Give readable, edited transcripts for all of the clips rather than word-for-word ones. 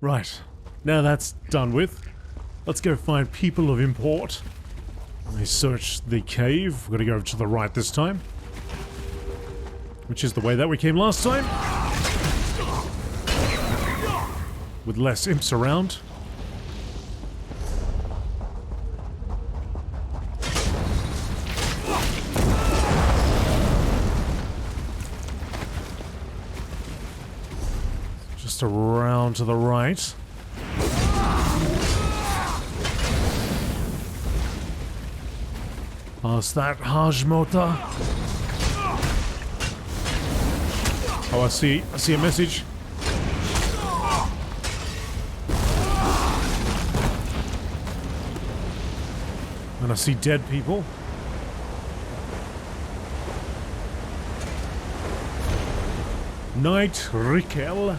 Right, now that's done with, let's go find people of import. I searched the cave. We're gonna go to the right this time, which is the way that we came last time, with less imps around. Just around to the right. Past that Hajj motor. Oh, I see a message. And I see dead people. Night Rikel.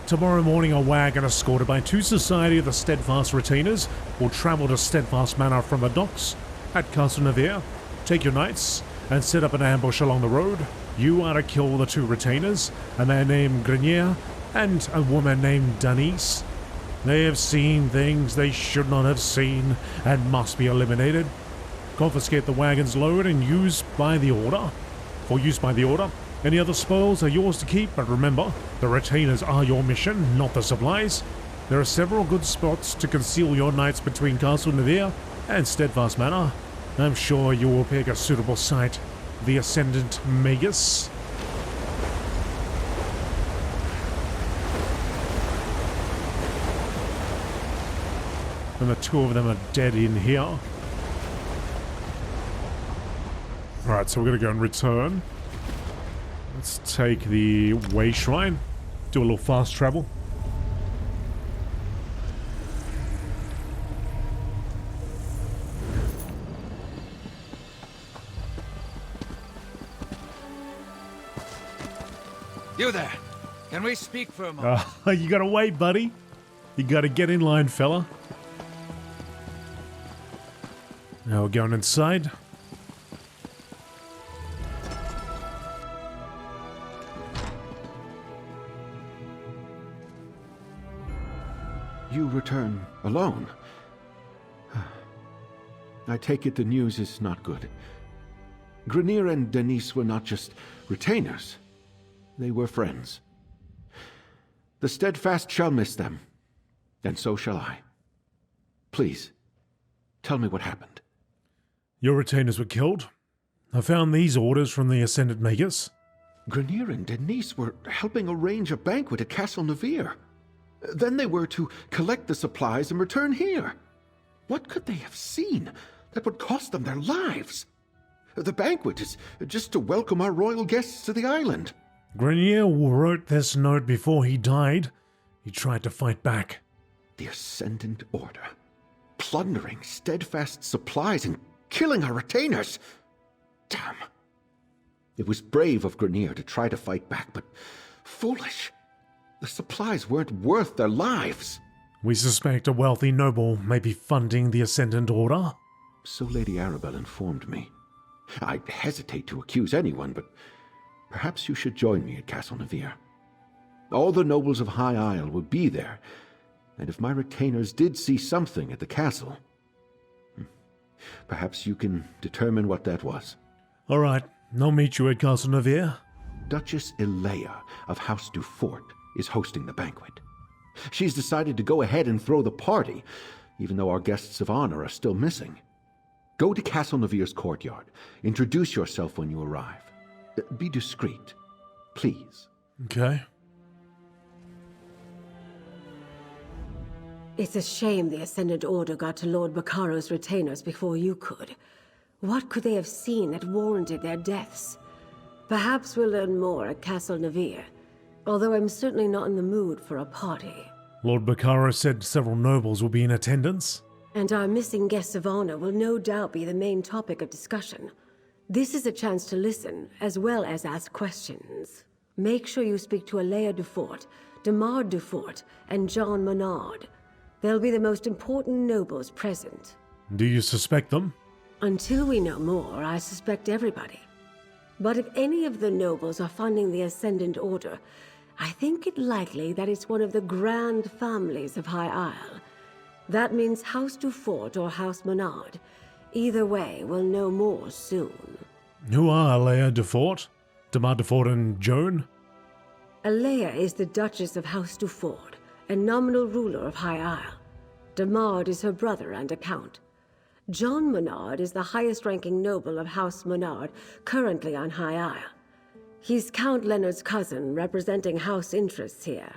Tomorrow morning, a wagon escorted by 2 Society of the Steadfast Retainers will travel to Steadfast Manor from the docks at Castle Navier. Take your knights and set up an ambush along the road. You are to kill the 2 retainers, a man named Grenier and a woman named Denise. They have seen things they should not have seen and must be eliminated. Confiscate the wagon's load and use by the order. For use by the order. Any other spoils are yours to keep, but remember, the retainers are your mission, not the supplies. There are several good spots to conceal your knights between Castle Navier and Steadfast Manor. I'm sure you will pick a suitable site. The Ascendant Magus. And the 2 of them are dead in here. Alright, so we're gonna go and return. Let's take the Way Shrine. Do a little fast travel. You there. Can we speak for a moment? You gotta wait, buddy. You gotta get in line, fella. Now we're going inside. You return alone. I take it the news is not good. Grenier and Denise were not just retainers. They were friends. The Steadfast shall miss them, and so shall I. Please, tell me what happened. Your retainers were killed. I found these orders from the Ascendant Magus. Grenier and Denise were helping arrange a banquet at Castle Navier. Then they were to collect the supplies and return here. What could they have seen that would cost them their lives? The banquet is just to welcome our royal guests to the island. Grenier wrote this note before he died. He tried to fight back. The Ascendant Order. Plundering Steadfast supplies and killing our retainers. Damn. It was brave of Grenier to try to fight back, but foolish. The supplies weren't worth their lives. We suspect a wealthy noble may be funding the Ascendant Order. So Lady Arabelle informed me. I hesitate to accuse anyone, but perhaps you should join me at Castle Navier. All the nobles of High Isle will be there, and if my retainers did see something at the castle, perhaps you can determine what that was. All right, I'll meet you at Castle Navier. Duchess Elea of House Dufort is hosting the banquet. She's decided to go ahead and throw the party, even though our guests of honor are still missing. Go to Castle Navier's courtyard. Introduce yourself when you arrive. Be discreet, please. Okay. It's a shame the Ascendant Order got to Lord Baccaro's retainers before you could. What could they have seen that warranted their deaths? Perhaps we'll learn more at Castle Navier, although I'm certainly not in the mood for a party. Lord Baccaro said several nobles will be in attendance. And our missing guests of honor will no doubt be the main topic of discussion. This is a chance to listen, as well as ask questions. Make sure you speak to Alea Dufort, Demar Dufort, and John Menard. They'll be the most important nobles present. Do you suspect them? Until we know more, I suspect everybody. But if any of the nobles are funding the Ascendant Order, I think it likely that it's one of the grand families of High Isle. That means House Dufort or House Menard. Either way, we'll know more soon. Who are Alea Dufort? Demar Dufort and Joan? Alea is the Duchess of House Dufort, and nominal ruler of High Isle. Demard is her brother and a count. John Menard is the highest-ranking noble of House Menard, currently on High Isle. He's Count Leonard's cousin, representing house interests here.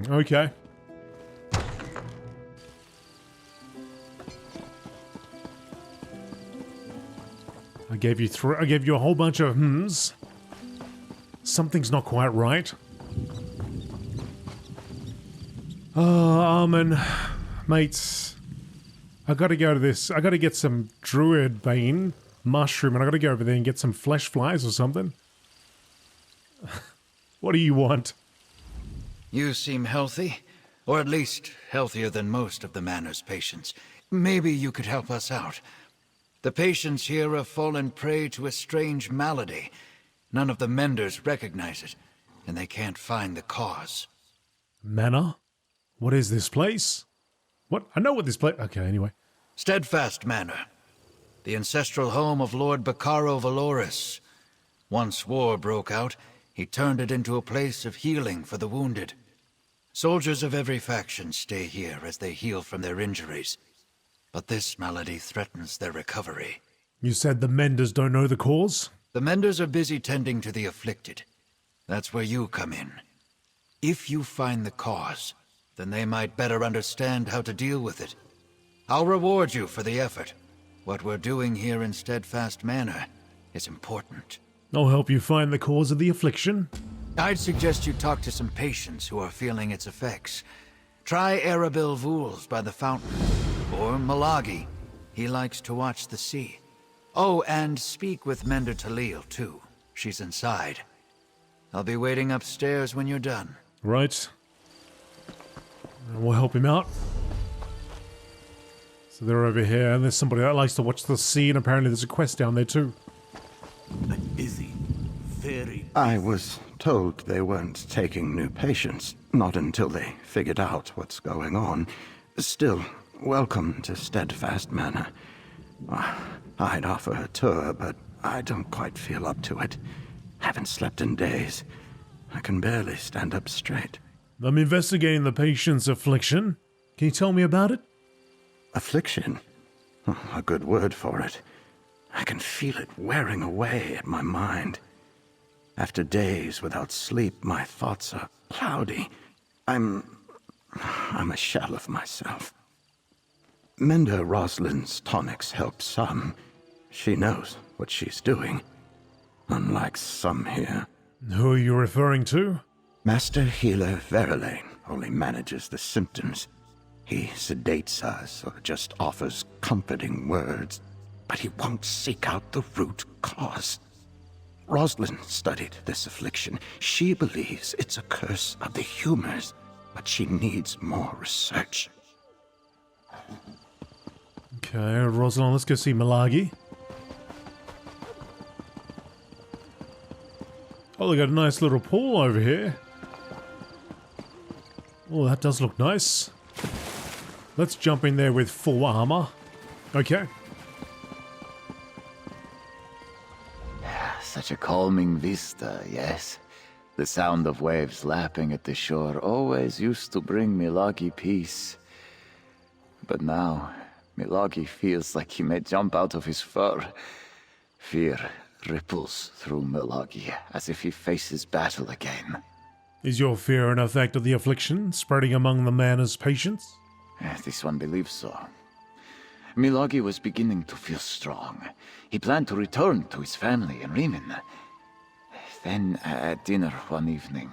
Okay. I gave you a whole bunch of hmms. Something's not quite right. Armin, mates, I gotta go to this. I gotta get some druid bane mushroom, and I gotta go over there and get some flesh flies or something. What do you want? You seem healthy, or at least healthier than most of the Manor's patients. Maybe you could help us out. The patients here have fallen prey to a strange malady. None of the menders recognize it, and they can't find the cause. Manor? What is this place? What? I know what this place... Okay, anyway. Steadfast Manor. The ancestral home of Lord Baccaro Valoris. Once war broke out, he turned it into a place of healing for the wounded. Soldiers of every faction stay here as they heal from their injuries. But this malady threatens their recovery. You said the menders don't know the cause? The menders are busy tending to the afflicted. That's where you come in. If you find the cause, then they might better understand how to deal with it. I'll reward you for the effort. What we're doing here in Steadfast Manor is important. I'll help you find the cause of the affliction. I'd suggest you talk to some patients who are feeling its effects. Try Arabil Vools by the fountain, or Malagi. He likes to watch the sea. Oh, and speak with Mender Talil, too. She's inside. I'll be waiting upstairs when you're done. Right. We'll help him out. So they're over here, and there's somebody that likes to watch the sea, and apparently there's a quest down there too. Busy. Very. I was told they weren't taking new patients, not until they figured out what's going on. Still, welcome to Steadfast Manor. I'd offer a tour, but I don't quite feel up to it. Haven't slept in days. I can barely stand up straight. I'm investigating the patient's affliction. Can you tell me about it? Affliction? A good word for it. I can feel it wearing away at my mind. After days without sleep, my thoughts are cloudy. I'm a shell of myself. Mender Rosalind's tonics help some. She knows what she's doing. Unlike some here. Who are you referring to? Master Healer Verlaine only manages the symptoms. He sedates us or just offers comforting words, but he won't seek out the root cause. Rosalind studied this affliction. She believes it's a curse of the humors, but she needs more research. Okay, Rosalind, let's go see Malagi. Oh, they got a nice little pool over here. Oh, that does look nice. Let's jump in there with full armor. Okay. Such a calming vista, yes. The sound of waves lapping at the shore always used to bring Milagi peace. But now, Milagi feels like he may jump out of his fur. Fear ripples through Milagi as if he faces battle again. Is your fear an effect of the affliction spreading among the manor's patients? This one believes so. Milagi was beginning to feel strong. He planned to return to his family in Riemann. Then, at dinner one evening,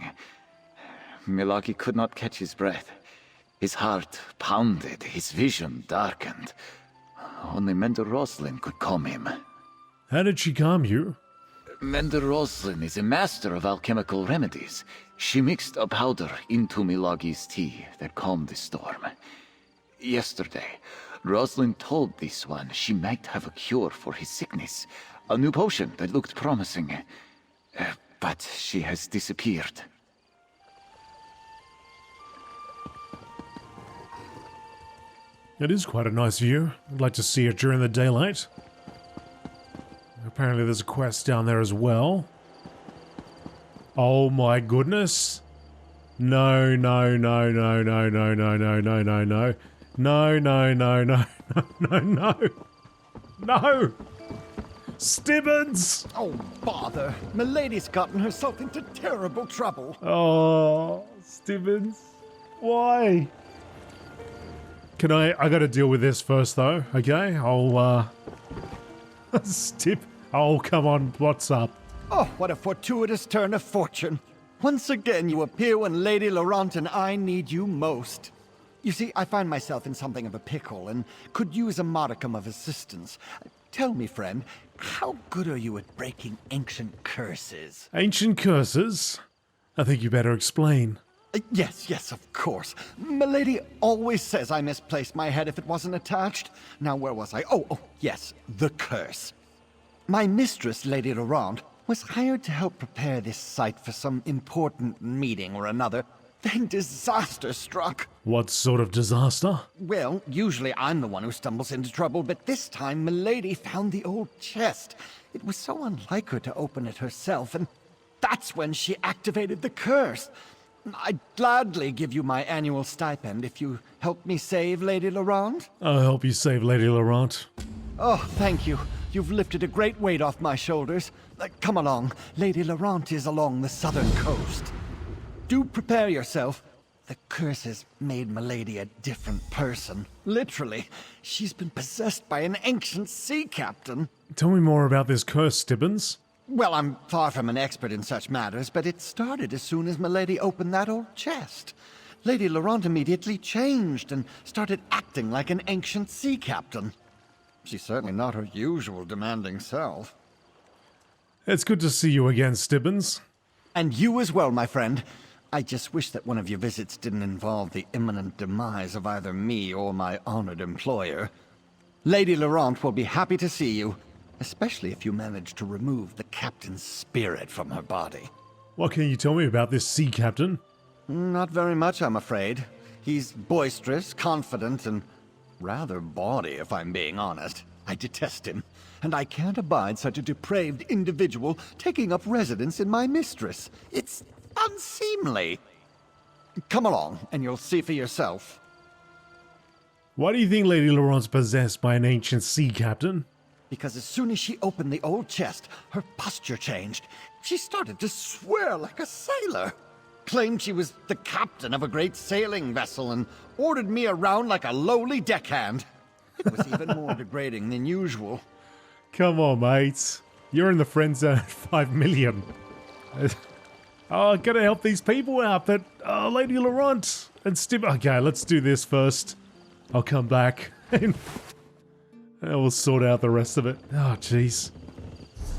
Milagi could not catch his breath. His heart pounded, his vision darkened. Only Mender Roslin could calm him. How did she calm you? Mender Roslin is a master of alchemical remedies. She mixed a powder into Milagi's tea that calmed the storm. Yesterday, Roslin told this one she might have a cure for his sickness, a new potion that looked promising. But she has disappeared. It is quite a nice view. I'd like to see it during the daylight. Apparently there's a quest down there as well. Oh my goodness. No, no, no, no, no, no, no, no, no, no, no. No, no, no, no, no, no, no. No! Stibbons! Oh, bother. Milady's gotten herself into terrible trouble. Oh, Stibbons. Why? Can I gotta deal with this first though, okay? I'll, Oh, come on, what's up? Oh, what a fortuitous turn of fortune. Once again, you appear when Lady Laurent and I need you most. You see, I find myself in something of a pickle and could use a modicum of assistance. Tell me, friend, how good are you at breaking ancient curses? Ancient curses? I think you better explain. Yes, of course. Milady always says I misplaced my head if it wasn't attached. Now, where was I? Oh, yes, the curse. My mistress, Lady Laurent, was hired to help prepare this site for some important meeting or another. Then disaster struck. What sort of disaster? Well, usually I'm the one who stumbles into trouble, but this time Milady found the old chest. It was so unlike her to open it herself, and that's when she activated the curse. I'd gladly give you my annual stipend if you help me save Lady Laurent. I'll help you save Lady Laurent. Oh, thank you. You've lifted a great weight off my shoulders. Come along. Lady Laurent is along the southern coast. Do prepare yourself. The curse has made Milady a different person. Literally. She's been possessed by an ancient sea captain. Tell me more about this curse, Stibbons. Well, I'm far from an expert in such matters, but it started as soon as Milady opened that old chest. Lady Laurent immediately changed and started acting like an ancient sea captain. She's certainly not her usual demanding self. It's good to see you again, Stibbons. And you as well, my friend. I just wish that one of your visits didn't involve the imminent demise of either me or my honored employer. Lady Laurent will be happy to see you, especially if you manage to remove the captain's spirit from her body. What can you tell me about this sea captain? Not very much, I'm afraid. He's boisterous, confident, and rather bawdy, if I'm being honest. I detest him, and I can't abide such a depraved individual taking up residence in my mistress. It's unseemly. Come along, and you'll see for yourself. Why do you think Lady Laurent's possessed by an ancient sea captain? Because as soon as she opened the old chest, her posture changed. She started to swear like a sailor. Claimed she was the captain of a great sailing vessel and ordered me around like a lowly deckhand. It was even more degrading than usual. Come on, mates. You're in the friend zone at 5 million. I gotta help these people out, but Lady Laurent and Okay, let's do this first. I'll come back and we'll sort out the rest of it. Oh, jeez.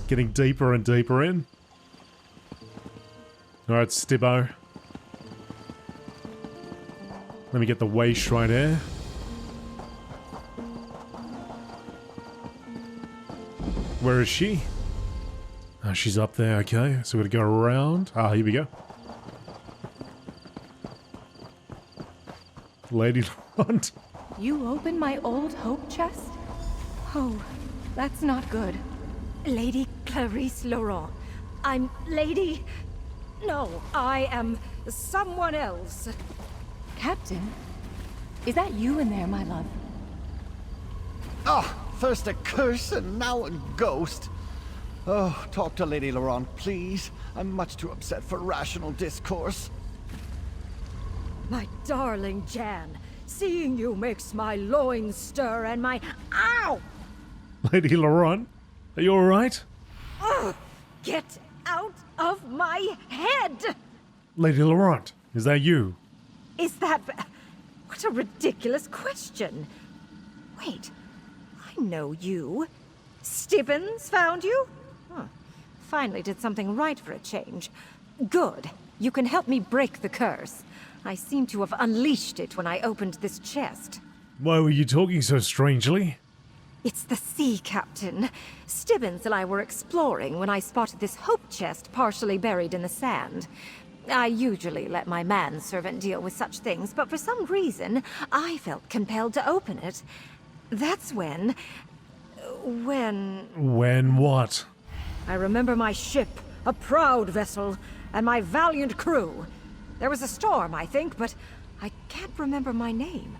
Getting deeper and deeper in. Alright, Stibbo. Let me get the way shrine here. Where is she? Oh, she's up there, okay. So we're gonna go around. Ah, here we go. Lady Laurent. You opened my old hope chest? Oh, that's not good. Lady Clarice Laurent. I'm Lady... No, I am someone else. Captain? Is that you in there, my love? Oh, first a curse and now a ghost. Oh, talk to Lady Laurent, please. I'm much too upset for rational discourse. My darling Jan, seeing you makes my loins stir and my... Ow! Lady Laurent, are you alright? Ugh! Get out of my head! Lady Laurent, is that you? Is that... What a ridiculous question. Wait, I know you. Stibbons found you? Huh. finally did something right for a change. Good. You can help me break the curse. I seem to have unleashed it when I opened this chest. Why were you talking so strangely? It's the sea captain. Stibbins and I were exploring when I spotted this hope chest partially buried in the sand. I usually let my manservant deal with such things, but for some reason, I felt compelled to open it. That's when... When what? I remember my ship, a proud vessel, and my valiant crew. There was a storm, I think, but I can't remember my name.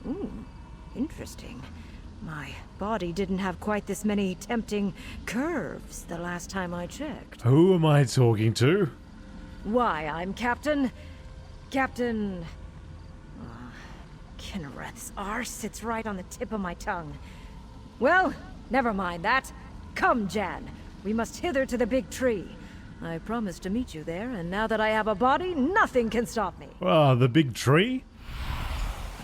Ooh, interesting. My body didn't have quite this many tempting curves the last time I checked. Who am I talking to? Why, I'm Captain... Captain... Kinnereth's R sits right on the tip of my tongue. Well, never mind that. Come, Jan. We must hither to the big tree. I promised to meet you there, and now that I have a body, nothing can stop me. Ah, the big tree?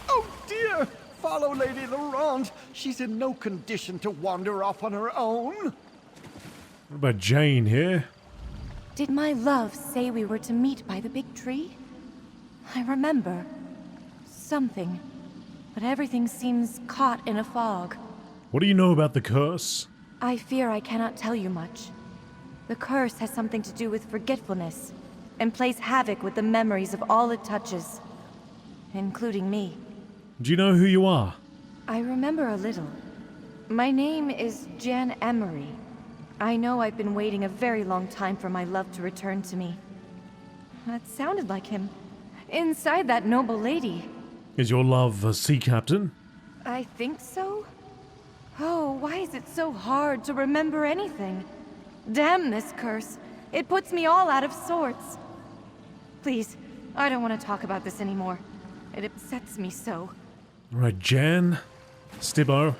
Oh dear! Follow Lady Laurent. She's in no condition to wander off on her own. What about Jane here? Did my love say we were to meet by the big tree? I remember. Something. But everything seems caught in a fog. What do you know about the curse? I fear I cannot tell you much. The curse has something to do with forgetfulness, and plays havoc with the memories of all it touches, including me. Do you know who you are? I remember a little. My name is Jan Emery. I know I've been waiting a very long time for my love to return to me. That sounded like him. Inside that noble lady. Is your love a sea captain? I think so. Oh, why is it so hard to remember anything? Damn this curse. It puts me all out of sorts. Please, I don't want to talk about this anymore. It upsets me so. Right, Jan. Stibbo.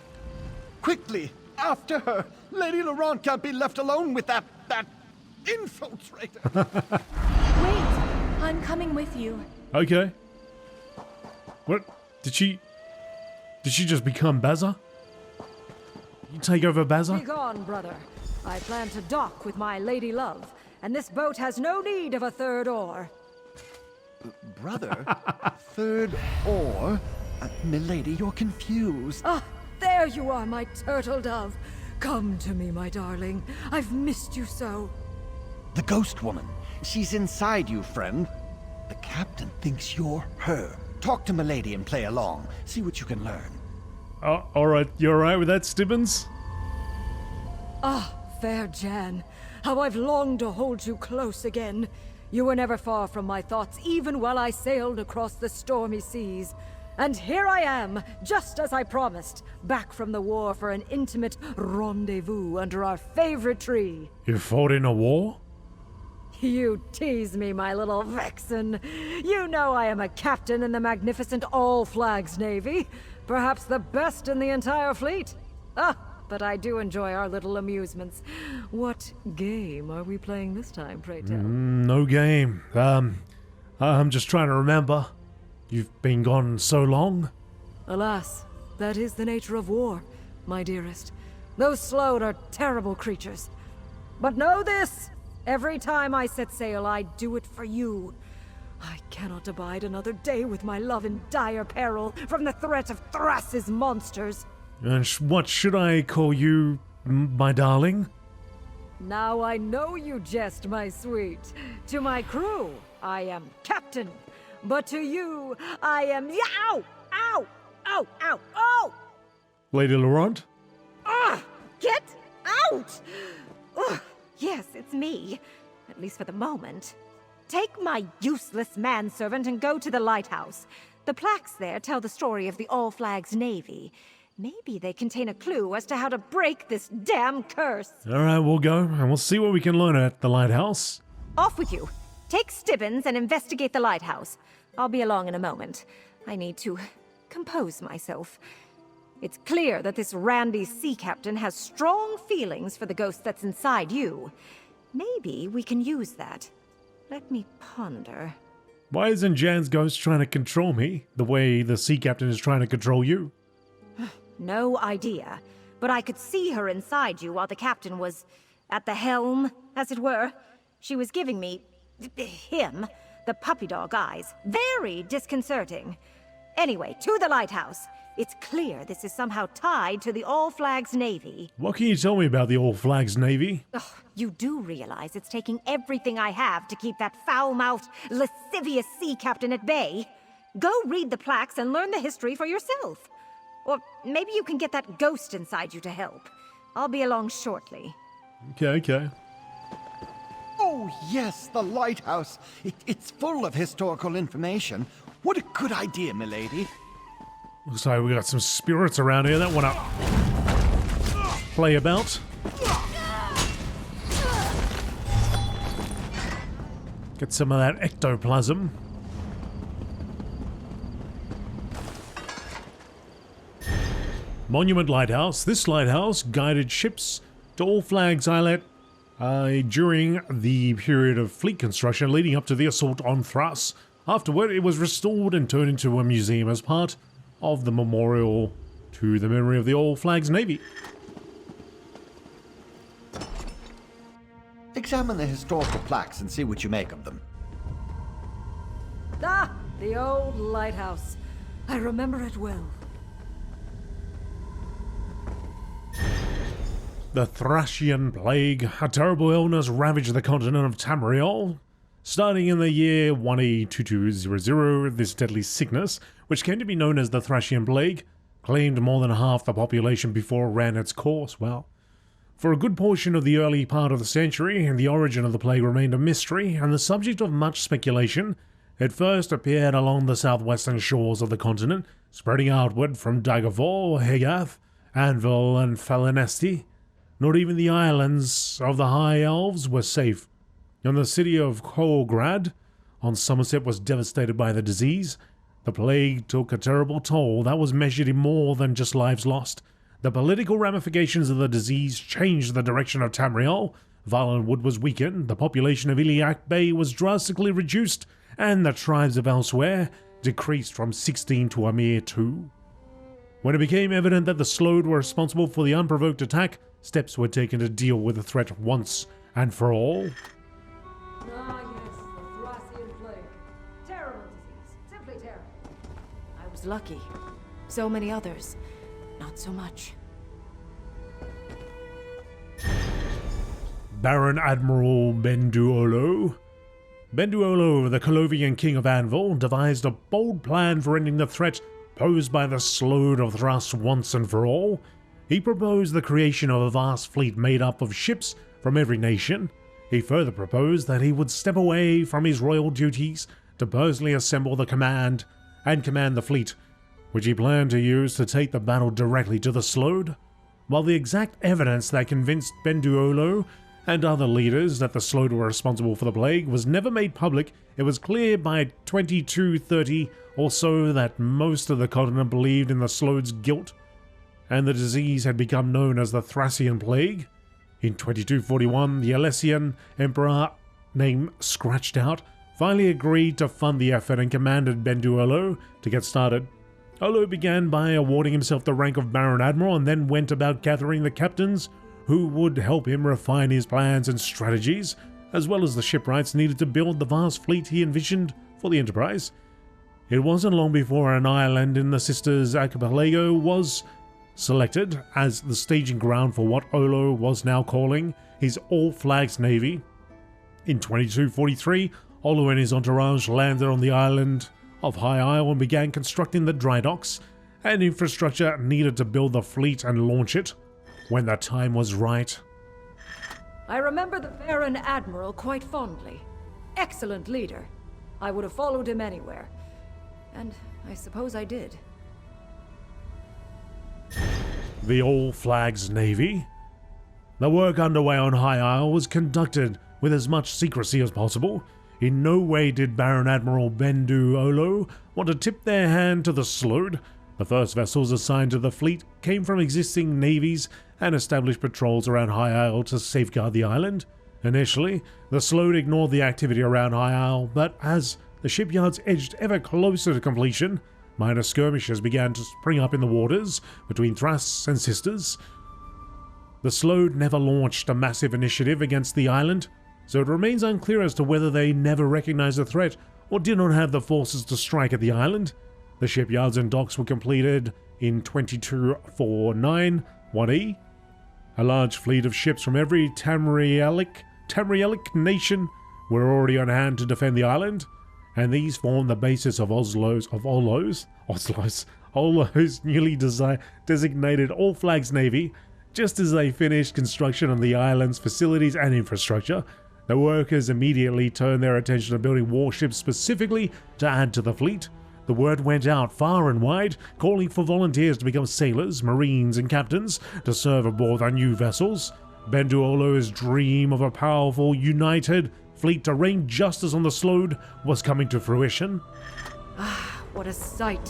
Quickly, after her. Lady Laurent can't be left alone with that infiltrator. Wait, I'm coming with you. Okay. What? Did she just become Bazza? You take over Bazza? Begone, brother. I plan to dock with my lady love, and this boat has no need of a third oar. Brother? Third oar? Milady, you're confused. Ah, there you are, my turtle dove. Come to me, my darling. I've missed you so. The ghost woman. She's inside you, friend. The captain thinks you're her. Talk to Milady and play along. See what you can learn. Alright, you alright with that, Stibbins? Ah, fair Jan. How I've longed to hold you close again. You were never far from my thoughts, even while I sailed across the stormy seas. And here I am, just as I promised, back from the war for an intimate rendezvous under our favorite tree. You fought in a war? You tease me, my little vixen. You know I am a captain in the magnificent All-Flags Navy. Perhaps the best in the entire fleet. Ah, but I do enjoy our little amusements. What game are we playing this time, pray tell? No game. I'm just trying to remember. You've been gone so long? Alas, that is the nature of war, my dearest. Those Sloan are terrible creatures. But know this! Every time I set sail, I do it for you. I cannot abide another day with my love in dire peril from the threat of Thras's monsters. And what should I call you, my darling? Now I know you jest, my sweet. To my crew, I am Captain. But to you, I am... Ow! Ow! Ow! Ow! Oh! Lady Laurent? Ah! Get out! Ugh. Yes, it's me. At least for the moment. Take my useless manservant and go to the lighthouse. The plaques there tell the story of the All-Flags Navy. Maybe they contain a clue as to how to break this damn curse. Alright, we'll go, and we'll see what we can learn at the lighthouse. Off with you. Take Stibbins and investigate the lighthouse. I'll be along in a moment. I need to compose myself. It's clear that this randy sea captain has strong feelings for the ghost that's inside you. Maybe we can use that. Let me ponder. Why isn't Jan's ghost trying to control me, the way the sea captain is trying to control you? No idea. But I could see her inside you while the captain was at the helm. as it were. She was giving me... him, the puppy dog eyes. Very disconcerting. Anyway, to the lighthouse. It's clear this is somehow tied to the All Flags Navy. What can you tell me about the All Flags Navy? Ugh, you do realize it's taking everything I have to keep that foul-mouthed, lascivious sea captain at bay? Go read the plaques and learn the history for yourself. Or maybe you can get that ghost inside you to help. I'll be along shortly. Okay. Oh, yes, the lighthouse. It's full of historical information. What a good idea, milady. Looks like we got some spirits around here that want to play about. Get some of that ectoplasm. Monument Lighthouse. This lighthouse guided ships to All Flags Islet during the period of fleet construction leading up to the assault on Thrace. Afterward, it was restored and turned into a museum as part of the memorial to the memory of the All Flags Navy. Examine the historical plaques and see what you make of them. Ah, the old lighthouse. I remember it well. The Thracian Plague, a terrible illness, ravaged the continent of Tamriel. Starting in the year 1A2200, this deadly sickness, which came to be known as the Thracian Plague, claimed more than half the population before it ran its course. Well, for a good portion of the early part of the century, the origin of the plague remained a mystery and the subject of much speculation. It first appeared along the southwestern shores of the continent, spreading outward from Daggerfall, Hegath, Anvil, and Falinesti. Not even the islands of the High Elves were safe, and the city of Colgrad on Somerset was devastated by the disease. The plague took a terrible toll that was measured in more than just lives lost. The political ramifications of the disease changed the direction of Tamriel. Valenwood was weakened, the population of Iliac Bay was drastically reduced, and the tribes of elsewhere decreased from 16 to a mere 2. When it became evident that the Slode were responsible for the unprovoked attack, steps were taken to deal with the threat once and for all. Ah, yes, the Thracian plague. Terrible disease. Simply terrible. I was lucky. So many others, not so much. Baron Admiral Benduolo. Benduolo, the Colovian king of Anvil, devised a bold plan for ending the threat posed by the Slode of Thrace once and for all. He proposed the creation of a vast fleet made up of ships from every nation. He further proposed that he would step away from his royal duties to personally assemble the command the fleet, which he planned to use to take the battle directly to the Slode. While the exact evidence that convinced Benduolo and other leaders that the Slode were responsible for the plague was never made public, it was clear by 2230 or so that most of the continent believed in the Slode's guilt, and the disease had become known as the Thracian Plague. In 2241, the Alessian emperor, named Scratched Out, finally agreed to fund the effort and commanded Benduolo to get started. Olo began by awarding himself the rank of Baron Admiral and then went about gathering the captains who would help him refine his plans and strategies, as well as the shipwrights needed to build the vast fleet he envisioned for the enterprise. It wasn't long before an island in the Sisters Archipelago was selected as the staging ground for what Olo was now calling his All Flags Navy. In 2243, Olo and his entourage landed on the island of High Isle and began constructing the dry docks and infrastructure needed to build the fleet and launch it when the time was right. I remember the Baron Admiral quite fondly. Excellent leader. I would have followed him anywhere. And I suppose I did. The All Flags Navy. The work underway on High Isle was conducted with as much secrecy as possible. In no way did Baron Admiral Benduolo want to tip their hand to the Slode. The first vessels assigned to the fleet came from existing navies and established patrols around High Isle to safeguard the island. Initially, the Slode ignored the activity around High Isle, but as the shipyards edged ever closer to completion, minor skirmishes began to spring up in the waters between Thrace and Sisters. The Slode never launched a massive initiative against the island, so it remains unclear as to whether they never recognized the threat or did not have the forces to strike at the island. The shipyards and docks were completed in 2249 1E. A large fleet of ships from every Tamrielic nation were already on hand to defend the island, and these formed the basis of Oslo's newly designated All Flags Navy. Just as they finished construction on the island's facilities and infrastructure, the workers immediately turned their attention to building warships specifically to add to the fleet. The word went out far and wide, calling for volunteers to become sailors, marines, and captains to serve aboard their new vessels. Benduolo's dream of a powerful, united fleet to rain justice on the Slode was coming to fruition. Ah, what a sight!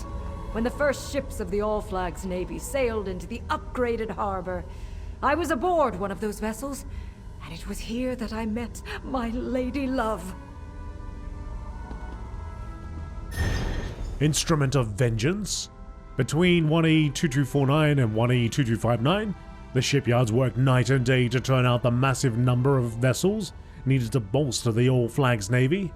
When the first ships of the All Flags Navy sailed into the upgraded harbor, I was aboard one of those vessels, and it was here that I met my lady love. Instrument of Vengeance. Between 1E2249 and 1E2259, the shipyards worked night and day to turn out the massive number of vessels needed to bolster the All Flags Navy.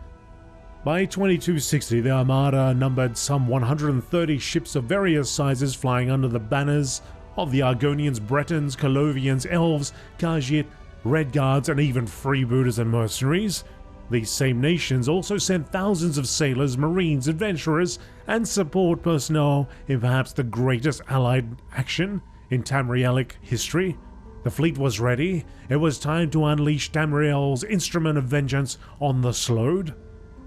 By 2260, the Armada numbered some 130 ships of various sizes flying under the banners of the Argonians, Bretons, Colovians, Elves, Khajiit, Red Guards, and even freebooters and mercenaries. These same nations also sent thousands of sailors, marines, adventurers, and support personnel in perhaps the greatest allied action in Tamrielic history. The fleet was ready. It was time to unleash Tamriel's instrument of vengeance on the Slode.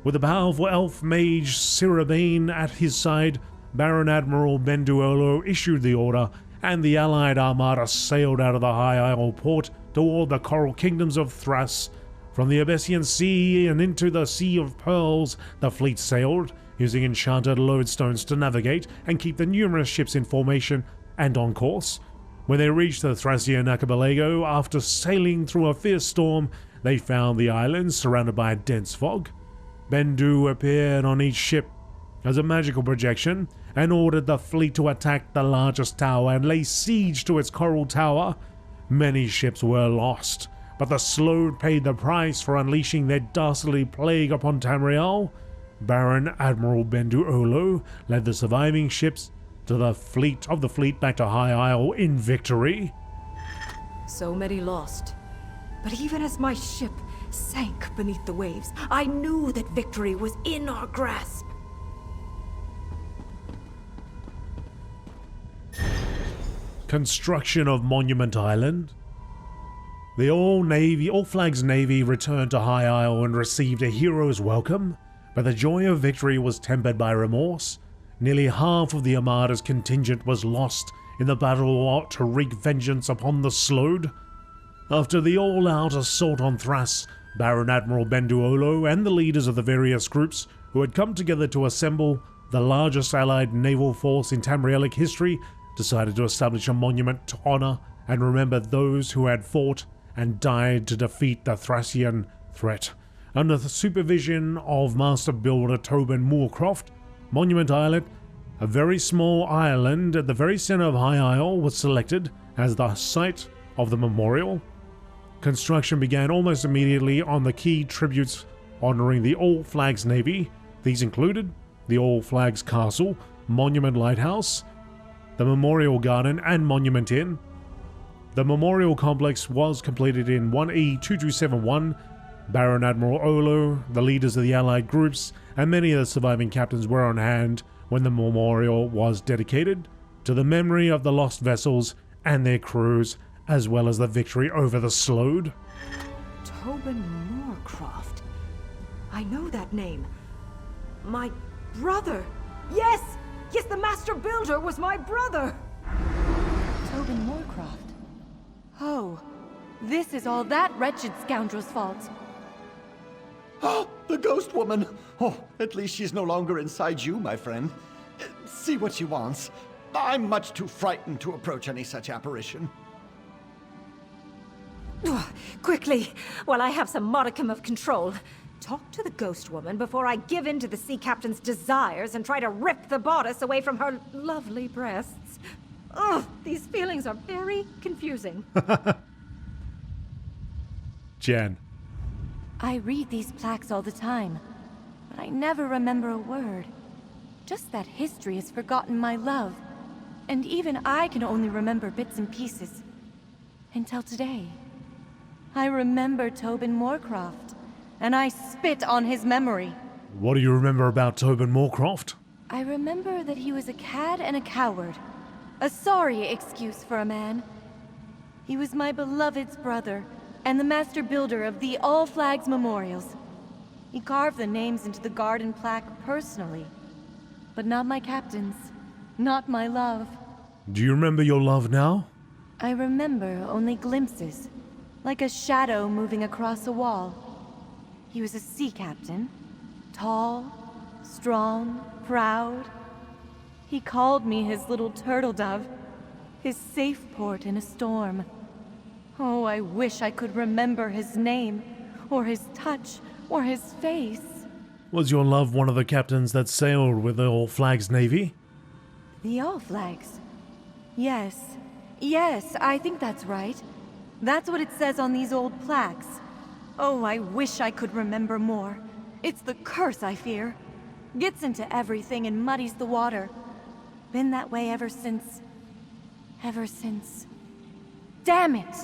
With the powerful elf mage Sirabane at his side, Baron Admiral Benduolo issued the order, and the allied armada sailed out of the High Isle port toward the coral kingdoms of Thrace. From the Abyssian Sea and into the Sea of Pearls, the fleet sailed, using enchanted lodestones to navigate and keep the numerous ships in formation and on course. When they reached the Thracian archipelago, after sailing through a fierce storm, they found the island surrounded by a dense fog. Bendu appeared on each ship as a magical projection and ordered the fleet to attack the largest tower and lay siege to its coral tower. Many ships were lost, but the Slode paid the price for unleashing their dastardly plague upon Tamriel. Baron Admiral Benduolo led the surviving ships to the fleet back to High Isle in victory. So many lost. But even as my ship sank beneath the waves, I knew that victory was in our grasp. Construction of Monument Island. The All Flags Navy returned to High Isle and received a hero's welcome, but the joy of victory was tempered by remorse. Nearly half of the Armada's contingent was lost in the battle to wreak vengeance upon the Slode. After the all-out assault on Thrace, Baron Admiral Benduolo and the leaders of the various groups who had come together to assemble the largest allied naval force in Tamrielic history decided to establish a monument to honor and remember those who had fought and died to defeat the Thracian threat. Under the supervision of Master Builder Tobin Moorcroft, Monument Islet, a very small island at the very center of High Isle, was selected as the site of the memorial. Construction began almost immediately on the key tributes honoring the All Flags Navy. These included the All Flags Castle, Monument Lighthouse, the Memorial Garden, and Monument Inn. The memorial complex was completed in 1E2271. Baron Admiral Olo, the leaders of the allied groups, and many of the surviving captains were on hand when the memorial was dedicated to the memory of the lost vessels and their crews, as well as the victory over the Slode. Tobin Moorcroft. I know that name. My brother. Yes! Yes, the Master Builder was my brother! Tobin Moorcroft. Oh, this is all that wretched scoundrel's fault. Oh, the ghost woman! Oh, at least she's no longer inside you, my friend. See what she wants. I'm much too frightened to approach any such apparition. Quickly, while I have some modicum of control. Talk to the ghost woman before I give in to the sea captain's desires and try to rip the bodice away from her lovely breasts. Ugh, these feelings are very confusing. Jan. I read these plaques all the time, but I never remember a word. Just that history has forgotten my love, and even I can only remember bits and pieces. Until today. I remember Tobin Moorcroft, and I spit on his memory. What do you remember about Tobin Moorcroft? I remember that he was a cad and a coward. A sorry excuse for a man. He was my beloved's brother, and the master builder of the All Flags Memorials. He carved the names into the garden plaque personally. But not my captain's. Not my love. Do you remember your love now? I remember only glimpses, like a shadow moving across a wall. He was a sea captain, tall, strong, proud. He called me his little turtle dove, his safe port in a storm. Oh, I wish I could remember his name, or his touch, or his face. Was your love one of the captains that sailed with the All Flags Navy? The All Flags? Yes. Yes, I think that's right. That's what it says on these old plaques. Oh, I wish I could remember more. It's the curse, I fear. Gets into everything and muddies the water. Been that way ever since... Damn it!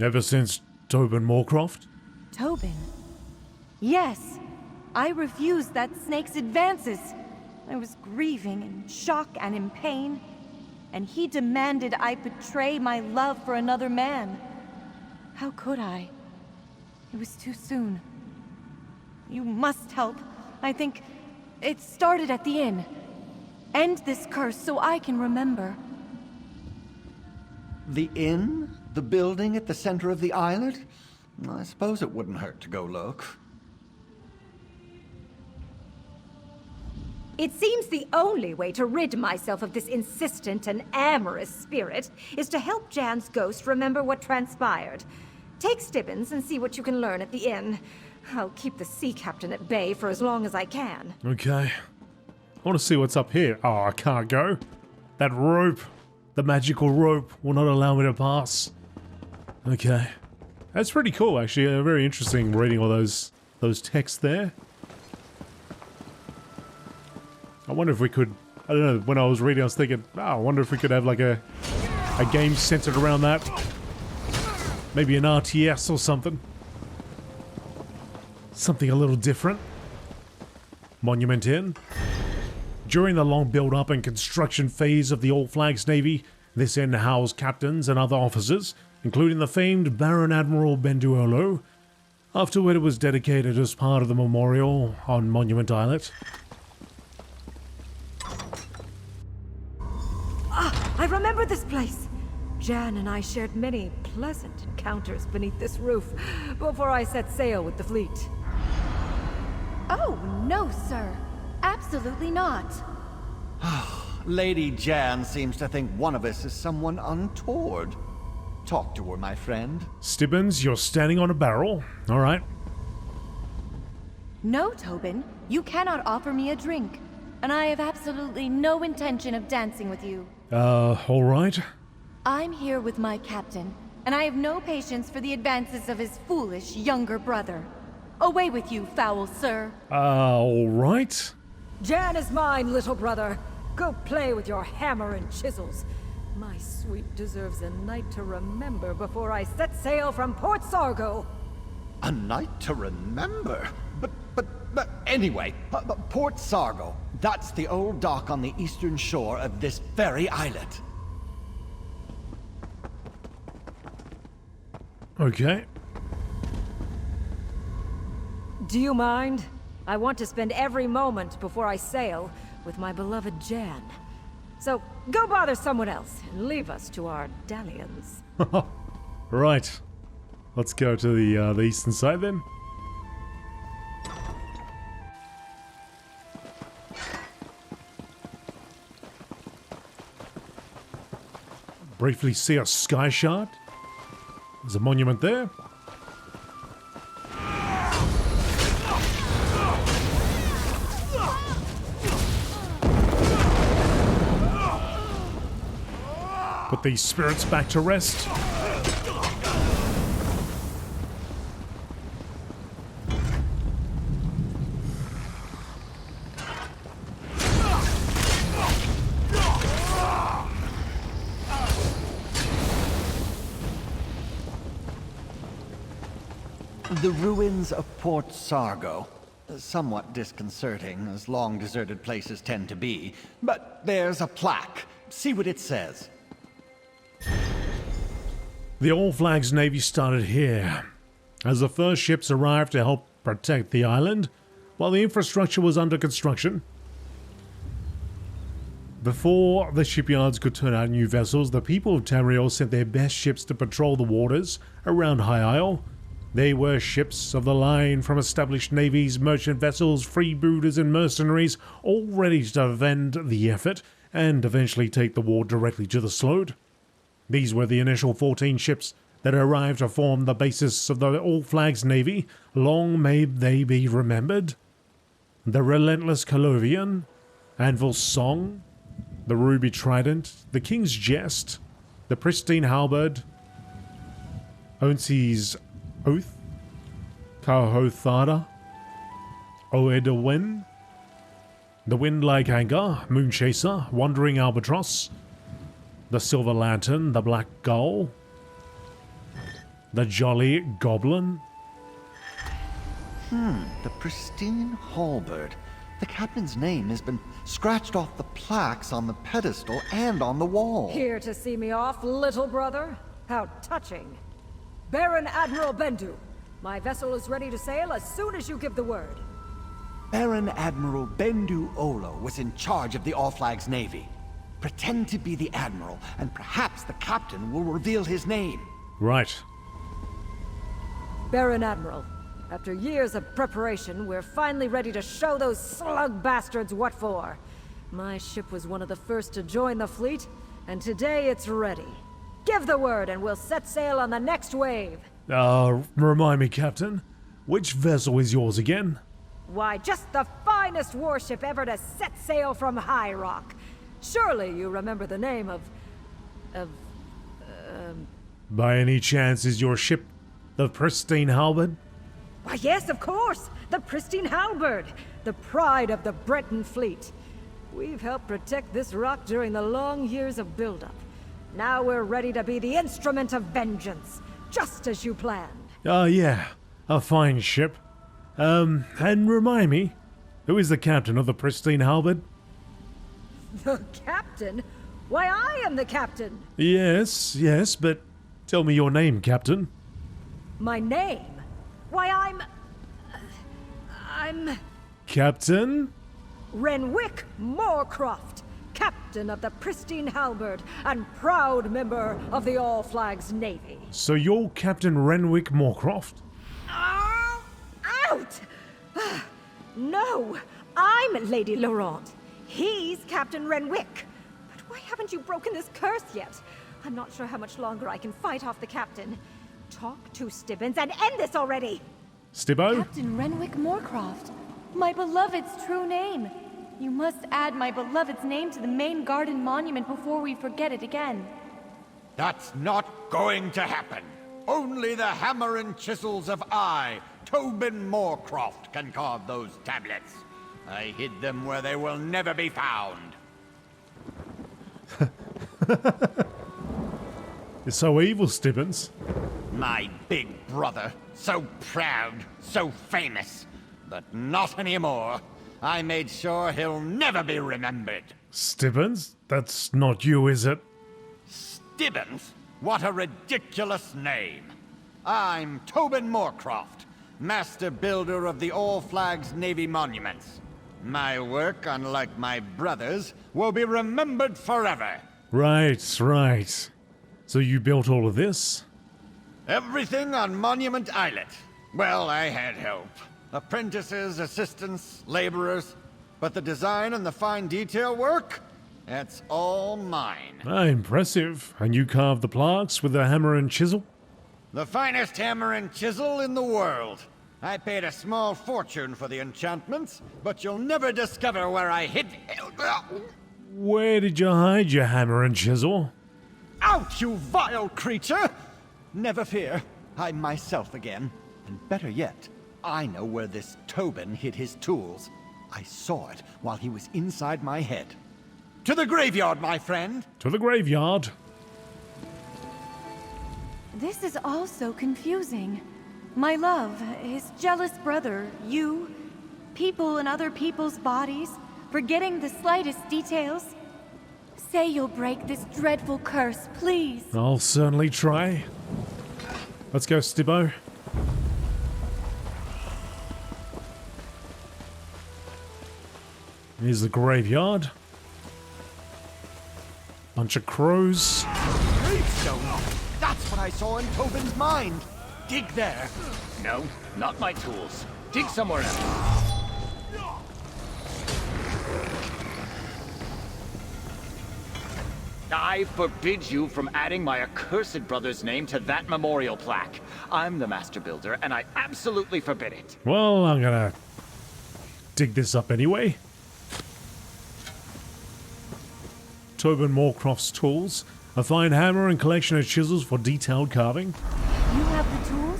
Ever since Tobin Moorcroft? Tobin? Yes. I refused that snake's advances. I was grieving, in shock, and in pain. And he demanded I betray my love for another man. How could I? It was too soon. You must help. I think it started at the inn. End this curse so I can remember. The inn? The building at the center of the island? I suppose it wouldn't hurt to go look. It seems the only way to rid myself of this insistent and amorous spirit is to help Jan's ghost remember what transpired. Take Stibbins and see what you can learn at the inn. I'll keep the sea captain at bay for as long as I can. Okay. I want to see what's up here. Oh, I can't go. That rope, the magical rope, will not allow me to pass. Okay. That's pretty cool, actually. Very interesting reading all those texts there. I wonder if we could... I don't know, when I was reading I was thinking, I wonder if we could have like a game centered around that. Maybe an RTS or something. Something a little different. Monument Inn. During the long build-up and construction phase of the All Flags Navy, this inn housed captains and other officers, including the famed Baron Admiral Benduolo. Afterward, it was dedicated as part of the memorial on Monument Islet. I remember this place. Jan and I shared many pleasant encounters beneath this roof before I set sail with the fleet. Oh, no, sir. Absolutely not. Lady Jan seems to think one of us is someone untoward. Talk to her, my friend. Stibbins, you're standing on a barrel. All right. No, Tobin. You cannot offer me a drink. And I have absolutely no intention of dancing with you. All right. I'm here with my captain, and I have no patience for the advances of his foolish younger brother. Away with you, foul sir. All right. Jan is mine, little brother. Go play with your hammer and chisels. My sweet deserves a night to remember before I set sail from Port Sargo. A night to remember? But anyway, Port Sargo. That's the old dock on the eastern shore of this very islet. Okay. Do you mind? I want to spend every moment before I sail with my beloved Jan. So, go bother someone else and leave us to our dalliance. Right. Let's go to the eastern side then. Briefly see a sky shard. There's a monument there. these spirits back to rest. The ruins of Port Sargo. Somewhat disconcerting, as long-deserted places tend to be. But there's a plaque. See what it says. The All Flags Navy started here, as the first ships arrived to help protect the island, while the infrastructure was under construction. Before the shipyards could turn out new vessels, the people of Tamriel sent their best ships to patrol the waters around High Isle. They were ships of the line from established navies, merchant vessels, freebooters and mercenaries, all ready to defend the effort and eventually take the war directly to the Sloat. These were the initial 14 ships that arrived to form the basis of the All Flags Navy. Long may they be remembered. The Relentless Calovian, Anvil's Song, the Ruby Trident, the King's Jest, the Pristine Halberd, Onsi's Oath, Kahothada, Oedawin, the Wind-like Anger, Moonchaser, Wandering Albatross, the Silver Lantern, the Black Gull, the Jolly Goblin. The Pristine Halberd. The captain's name has been scratched off the plaques on the pedestal and on the wall. Here to see me off, little brother? How touching. Baron Admiral Bendu, my vessel is ready to sail as soon as you give the word. Baron Admiral Bendu Olo was in charge of the All Flags Navy. Pretend to be the Admiral, and perhaps the captain will reveal his name. Right. Baron Admiral, after years of preparation, we're finally ready to show those slug bastards what for. My ship was one of the first to join the fleet, and today it's ready. Give the word and we'll set sail on the next wave. Remind me, Captain, which vessel is yours again? Why, just the finest warship ever to set sail from High Rock. Surely you remember the name of... By any chance, is your ship the Pristine Halberd? Why, yes, of course! The Pristine Halberd! The pride of the Breton fleet. We've helped protect this rock during the long years of buildup. Now we're ready to be the instrument of vengeance, just as you planned. Yeah. A fine ship. And remind me, who is the captain of the Pristine Halberd? The captain? Why, I am the captain! Yes, but tell me your name, Captain. My name? Why, I'm... Captain? Renwick Moorcroft, captain of the Pristine Halberd and proud member of the All Flags Navy. So you're Captain Renwick Moorcroft? Out! No, I'm Lady Laurent. He's Captain Renwick. But why haven't you broken this curse yet? I'm not sure how much longer I can fight off the captain. Talk to Stibbons and end this already! Stibbo? Captain Renwick Moorcroft, my beloved's true name. You must add my beloved's name to the main garden monument before we forget it again. That's not going to happen. Only the hammer and chisels of Tobin Moorcroft, can carve those tablets. I hid them where they will never be found. You're so evil, Stibbons. My big brother, so proud, so famous. But not anymore. I made sure he'll never be remembered. Stibbons? That's not you, is it? Stibbons? What a ridiculous name. I'm Tobin Moorcroft, master builder of the All Flags Navy monuments. My work, unlike my brother's, will be remembered forever. Right. So you built all of this? Everything on Monument Islet. Well, I had help. Apprentices, assistants, laborers. But the design and the fine detail work? That's all mine. Impressive. And you carved the plaques with a hammer and chisel? The finest hammer and chisel in the world. I paid a small fortune for the enchantments, but you'll never discover where I hid... Where did you hide your hammer and chisel? Out, you vile creature! Never fear, I'm myself again. And better yet, I know where this Tobin hid his tools. I saw it while he was inside my head. To the graveyard, my friend! To the graveyard. This is all so confusing. My love, his jealous brother, you, people in other people's bodies, forgetting the slightest details. Say you'll break this dreadful curse, please. I'll certainly try. Let's go, Stibbo. Here's the graveyard. Bunch of crows. Gravestone! That's what I saw in Tobin's mind. Dig there. No, not my tools. Dig somewhere else. I forbid you from adding my accursed brother's name to that memorial plaque. I'm the master builder, and I absolutely forbid it. Well, I'm gonna dig this up anyway. Tobin Moorcroft's tools. A fine hammer and collection of chisels for detailed carving. You have the tools?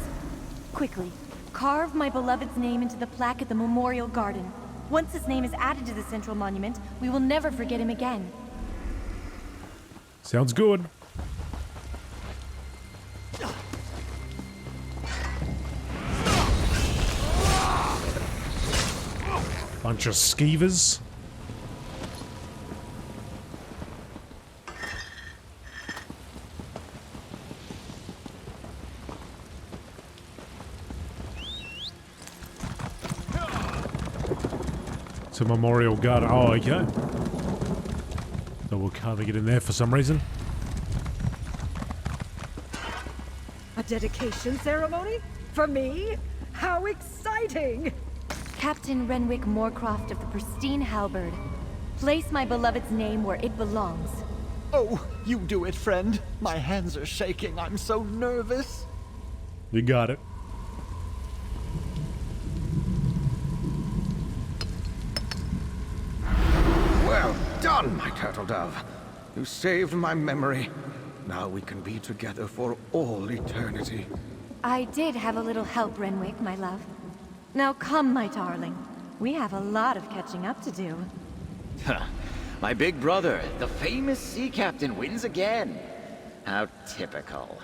Quickly, carve my beloved's name into the plaque at the memorial garden. Once his name is added to the central monument, we will never forget him again. Sounds good. Bunch of skeevers. It's a memorial garden. Oh, okay. So we're carving it in there for some reason. A dedication ceremony? For me? How exciting! Captain Renwick Moorcroft of the pristine halberd. Place my beloved's name where it belongs. Oh, you do it, friend. My hands are shaking. I'm so nervous. You got it. Well done, my turtle dove. You saved my memory. Now we can be together for all eternity. I did have a little help, Renwick, my love. Now come, my darling. We have a lot of catching up to do. My big brother, the famous sea captain, wins again. How typical.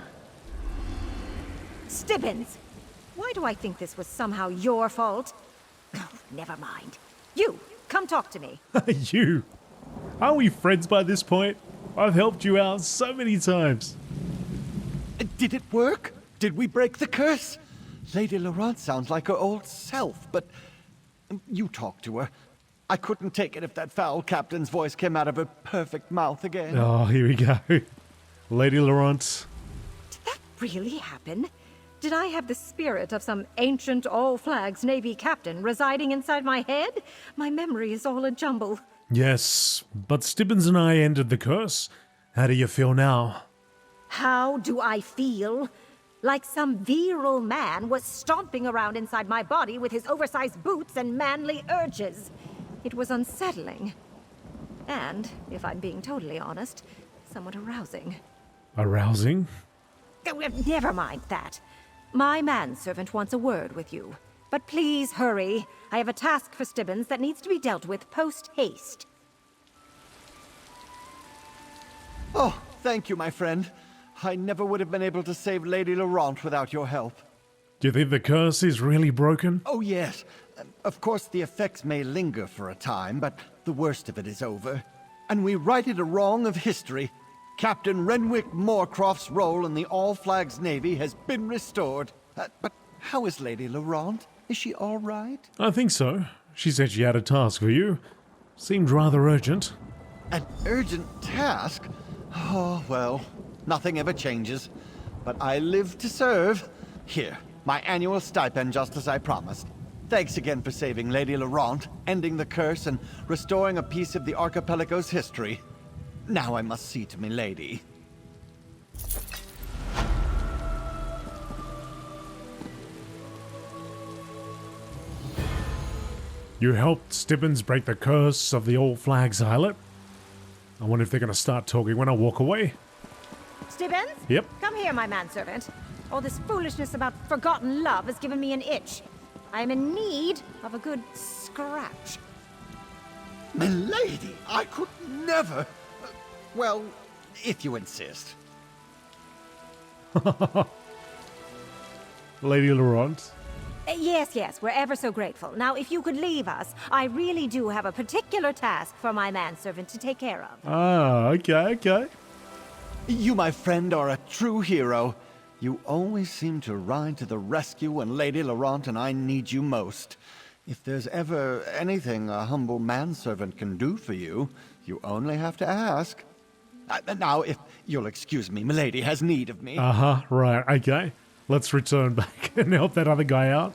Stibbins! Why do I think this was somehow your fault? Oh, never mind. You, come talk to me. You. Aren't we friends by this point? I've helped you out so many times. Did it work? Did we break the curse? Lady Laurent sounds like her old self, but you talk to her. I couldn't take it if that foul captain's voice came out of her perfect mouth again. Oh, here we go. Lady Laurent. Did that really happen? Did I have the spirit of some ancient all-flags Navy captain residing inside my head? My memory is all a jumble. Yes, but Stibbins and I ended the curse. How do you feel now? How do I feel? Like some virile man was stomping around inside my body with his oversized boots and manly urges. It was unsettling. And, if I'm being totally honest, somewhat arousing. Arousing? Oh, never mind that. My manservant wants a word with you. But please hurry. I have a task for Stibbins that needs to be dealt with post-haste. Oh, thank you, my friend. I never would have been able to save Lady Laurent without your help. Do you think the curse is really broken? Oh, yes. Of course, the effects may linger for a time, but the worst of it is over. And we righted a wrong of history. Captain Renwick Moorcroft's role in the All-Flags Navy has been restored. But how is Lady Laurent? Is she all right? I think so. She said she had a task for you. Seemed rather urgent. An urgent task? Oh, well, nothing ever changes. But I live to serve. Here, my annual stipend just as I promised. Thanks again for saving Lady Laurent, ending the curse, and restoring a piece of the archipelago's history. Now I must see to me lady. You helped Stibbins break the curse of the All Flags Islet. I wonder if they're going to start talking when I walk away. Stibbins? Yep. Come here, my manservant. All this foolishness about forgotten love has given me an itch. I am in need of a good scratch. Milady, I could never... Well, if you insist. Lady Laurent. Yes, we're ever so grateful. Now, if you could leave us, I really do have a particular task for my manservant to take care of. Ah, okay. You, my friend, are a true hero. You always seem to ride to the rescue when Lady Laurent and I need you most. If there's ever anything a humble manservant can do for you, you only have to ask. Now, if you'll excuse me, Milady has need of me. Right, okay. Let's return back and help that other guy out.